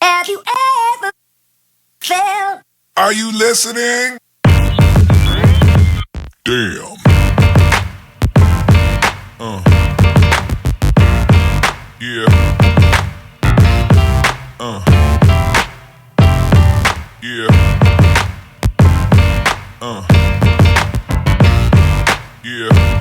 Have you ever felt? Are you listening? Damn. Yeah. Yeah. Yeah.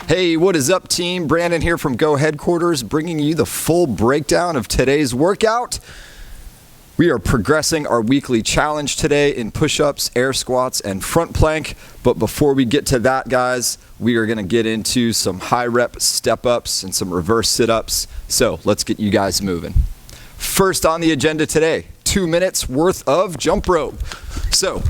Hey, what is up, team? Brandon here from Go Headquarters, bringing you the full breakdown of today's workout. We are progressing our weekly challenge today in push-ups, air squats, and front plank. But before we get to that, guys, we are gonna get into some high rep step-ups and some reverse sit-ups. So let's get you guys moving. First on the agenda today, 2 minutes worth of jump rope. So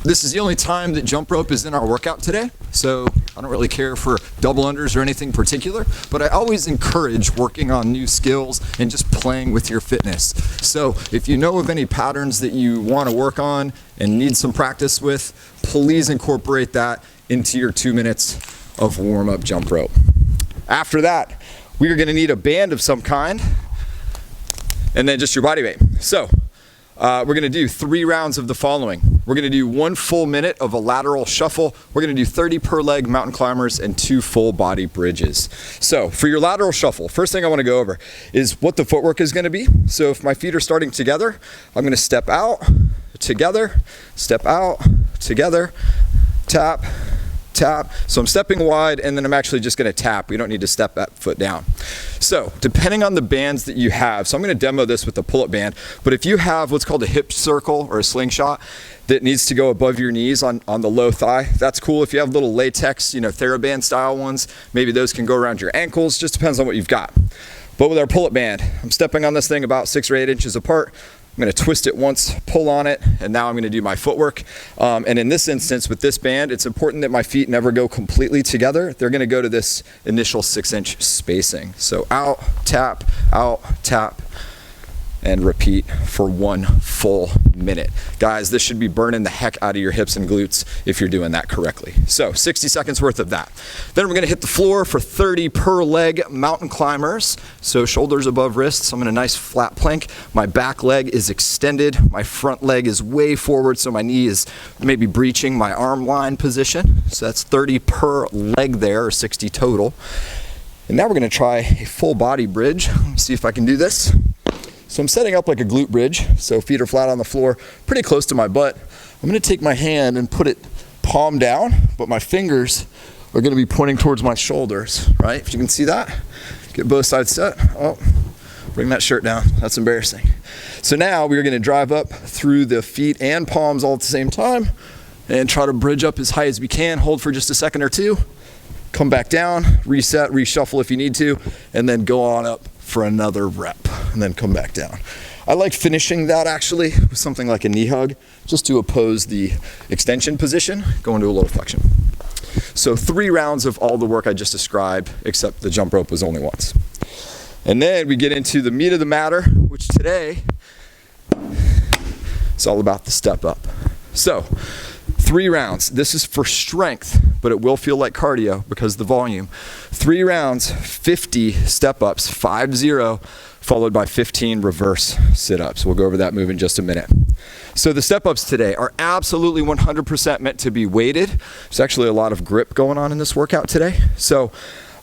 this is the only time that jump rope is in our workout today. So I don't really care for double unders or anything particular, but I always encourage working on new skills and just playing with your fitness. So if you know of any patterns that you want to work on and need some practice with, please incorporate that into your 2 minutes of warm-up jump rope. After that, we are going to need a band of some kind and then just your body weight. So we're going to do 3 rounds of the following. We're going to do 1 full minute of a lateral shuffle. We're going to do 30 per leg mountain climbers and 2 full body bridges. So for your lateral shuffle, first thing I want to go over is what the footwork is going to be. So if my feet are starting together, I'm going to step out, together, step out, together, tap, tap. So I'm stepping wide and then I'm actually just going to tap. We don't need to step that foot down. So depending on the bands that you have, so I'm going to demo this with the pull-up band, but if you have what's called a hip circle or a slingshot that needs to go above your knees on the low thigh, that's cool. If you have little latex, TheraBand style ones, maybe those can go around your ankles, just depends on what you've got. But with our pull-up band, I'm stepping on this thing about 6 or 8 inches apart. I'm going to twist it once, pull on it, and now I'm going to do my footwork. And in this instance, with this band, it's important that my feet never go completely together. They're going to go to this initial 6-inch spacing. So out, tap, and repeat for 1 full minute. Guys, this should be burning the heck out of your hips and glutes if you're doing that correctly. So 60 seconds worth of that. Then we're gonna hit the floor for 30 per leg mountain climbers. So shoulders above wrists. I'm in a nice flat plank. My back leg is extended. My front leg is way forward, so my knee is maybe breaching my arm line position. So that's 30 per leg there, or 60 total. And now we're gonna try a full body bridge. Let me see if I can do this. So I'm setting up like a glute bridge, so feet are flat on the floor, pretty close to my butt. I'm gonna take my hand and put it palm down, but my fingers are gonna be pointing towards my shoulders, right? If you can see that, get both sides set. Oh, bring that shirt down, that's embarrassing. So now we're gonna drive up through the feet and palms all at the same time and try to bridge up as high as we can, hold for just a second or two, come back down, reset, reshuffle if you need to, and then go on up for another rep and then come back down. I like finishing that actually with something like a knee hug just to oppose the extension position, go into a little flexion. So 3 rounds of all the work I just described, except the jump rope was only once. And then we get into the meat of the matter, which today is all about the step up. So 3 rounds. This is for strength, but it will feel like cardio because of the volume. 3 rounds, 50 step-ups, 50, followed by 15 reverse sit-ups. We'll go over that move in just a minute. So the step-ups today are absolutely 100% meant to be weighted. There's actually a lot of grip going on in this workout today. So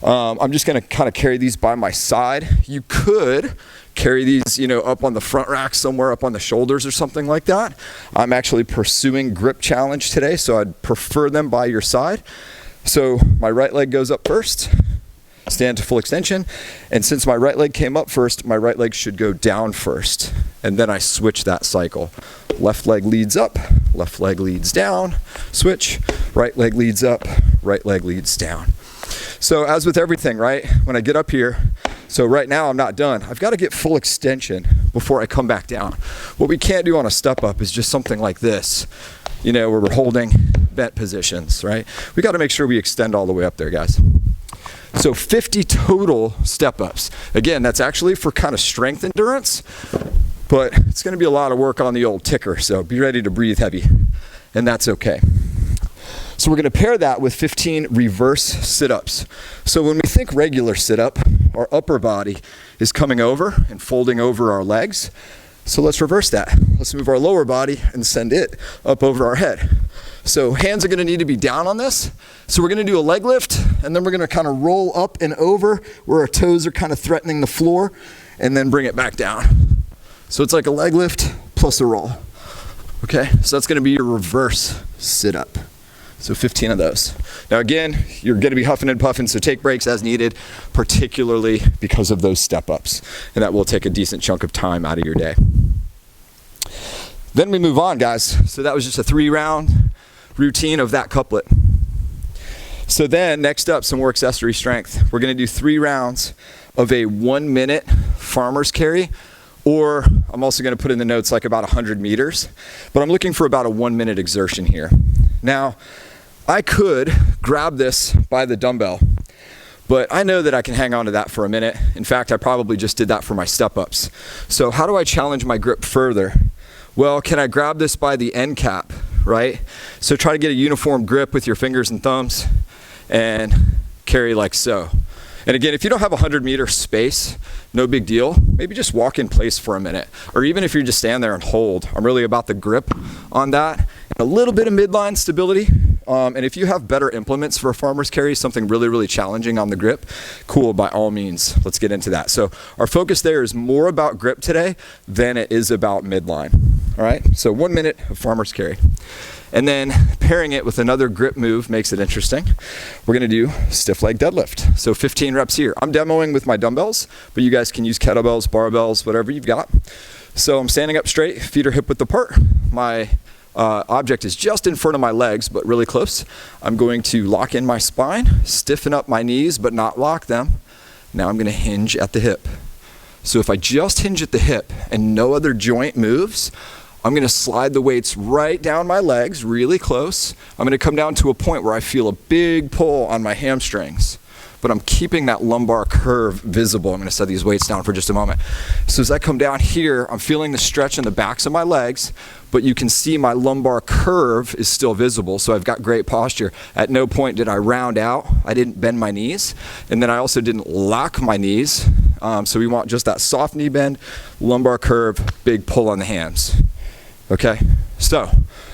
I'm just gonna kind of carry these by my side. You could carry these, up on the front rack somewhere up on the shoulders or something like that. I'm actually pursuing grip challenge today, so I'd prefer them by your side. So my right leg goes up first, stand to full extension, and since my right leg came up first, my right leg should go down first, and then I switch that cycle. Left leg leads up, left leg leads down, switch, right leg leads up, right leg leads down. So as with everything, right, when I get up here, so right now I'm not done. I've got to get full extension before I come back down. What we can't do on a step up is just something like this, where we're holding bent positions, right? We got to make sure we extend all the way up there, guys. So 50 total step-ups. Again, that's actually for kind of strength endurance, but it's going to be a lot of work on the old ticker, so be ready to breathe heavy, and that's okay. So we're going to pair that with 15 reverse sit-ups. So when we think regular sit-up, our upper body is coming over and folding over our legs. So let's reverse that. Let's move our lower body and send it up over our head. So hands are going to need to be down on this. So we're going to do a leg lift, and then we're going to kind of roll up and over where our toes are kind of threatening the floor, and then bring it back down. So it's like a leg lift plus a roll. Okay, so that's going to be your reverse sit-up. So 15 of those. Now again, you're going to be huffing and puffing, so take breaks as needed, particularly because of those step-ups. And that will take a decent chunk of time out of your day. Then we move on, guys. So that was just a 3-round routine of that couplet. So then next up, some more accessory strength. We're going to do 3 rounds of a 1-minute farmer's carry, or I'm also going to put in the notes like about 100 meters, but I'm looking for about a 1-minute exertion here. Now, I could grab this by the dumbbell, but I know that I can hang on to that for a minute. In fact, I probably just did that for my step-ups. So how do I challenge my grip further? Well, can I grab this by the end cap, right? So try to get a uniform grip with your fingers and thumbs and carry like so. And again, if you don't have 100-meter space, no big deal. Maybe just walk in place for a minute. Or even if you just stand there and hold. I'm really about the grip on that. And a little bit of midline stability. And if you have better implements for a farmer's carry, something really, really challenging on the grip, cool, by all means, let's get into that. So our focus there is more about grip today than it is about midline. All right, so 1 minute of farmer's carry. And then pairing it with another grip move makes it interesting. We're gonna do stiff leg deadlift. So 15 reps here. I'm demoing with my dumbbells, but you guys can use kettlebells, barbells, whatever you've got. So I'm standing up straight, feet are hip width apart. My object is just in front of my legs, but really close. I'm going to lock in my spine, stiffen up my knees, but not lock them. Now I'm gonna hinge at the hip. So if I just hinge at the hip and no other joint moves, I'm going to slide the weights right down my legs, really close. I'm going to come down to a point where I feel a big pull on my hamstrings, but I'm keeping that lumbar curve visible. I'm going to set these weights down for just a moment. So as I come down here, I'm feeling the stretch in the backs of my legs, but you can see my lumbar curve is still visible, so I've got great posture. At no point did I round out. I didn't bend my knees, and then I also didn't lock my knees. So we want just that soft knee bend, lumbar curve, big pull on the hams. Okay, so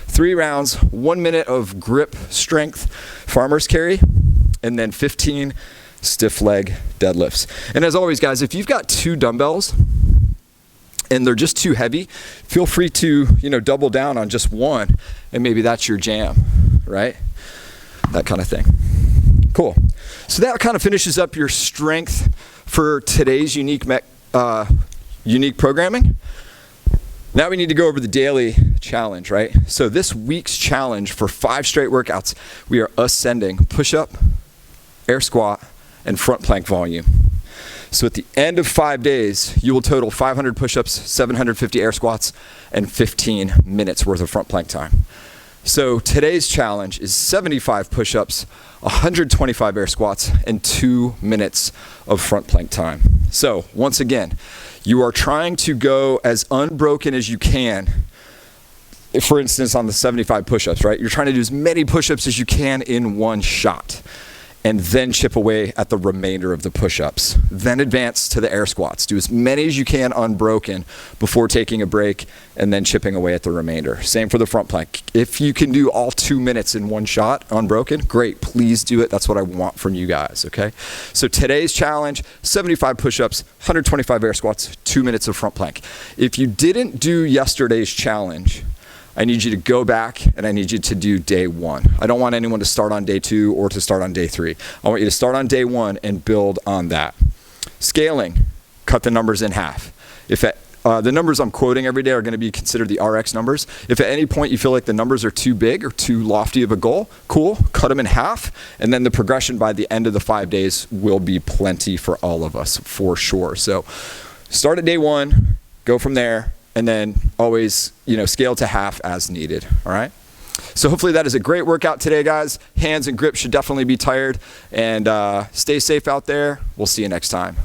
3 rounds, 1 minute of grip strength, farmer's carry, and then 15 stiff leg deadlifts. And as always, guys, if you've got 2 dumbbells and they're just too heavy, feel free to, double down on just one, and maybe that's your jam, right? That kind of thing. Cool. So that kind of finishes up your strength for today's unique programming. Now we need to go over the daily challenge, right? So this week's challenge for 5 straight workouts, we are ascending push-up, air squat, and front plank volume. So at the end of 5 days, you will total 500 push-ups, 750 air squats, and 15 minutes worth of front plank time. So today's challenge is 75 push-ups, 125 air squats, and 2 minutes of front plank time. So once again, you are trying to go as unbroken as you can. For instance, on the 75 push-ups, right? You're trying to do as many push-ups as you can in one shot, and then chip away at the remainder of the push-ups. Then advance to the air squats. Do as many as you can unbroken before taking a break, and then chipping away at the remainder. Same for the front plank. If you can do all 2 minutes in one shot unbroken, great, please do it. That's what I want from you guys, okay? So today's challenge, 75 push-ups, 125 air squats, 2 minutes of front plank. If you didn't do yesterday's challenge, I need you to go back and I need you to do day 1. I don't want anyone to start on day 2 or to start on day 3. I want you to start on day 1 and build on that. Scaling, cut the numbers in half. If the numbers I'm quoting every day are going to be considered the RX numbers. If at any point you feel like the numbers are too big or too lofty of a goal, cool, cut them in half, and then the progression by the end of the 5 days will be plenty for all of us, for sure. So start at day 1, go from there, and then always, scale to half as needed, all right? So hopefully that is a great workout today, guys. Hands and grip should definitely be tired. And stay safe out there. We'll see you next time.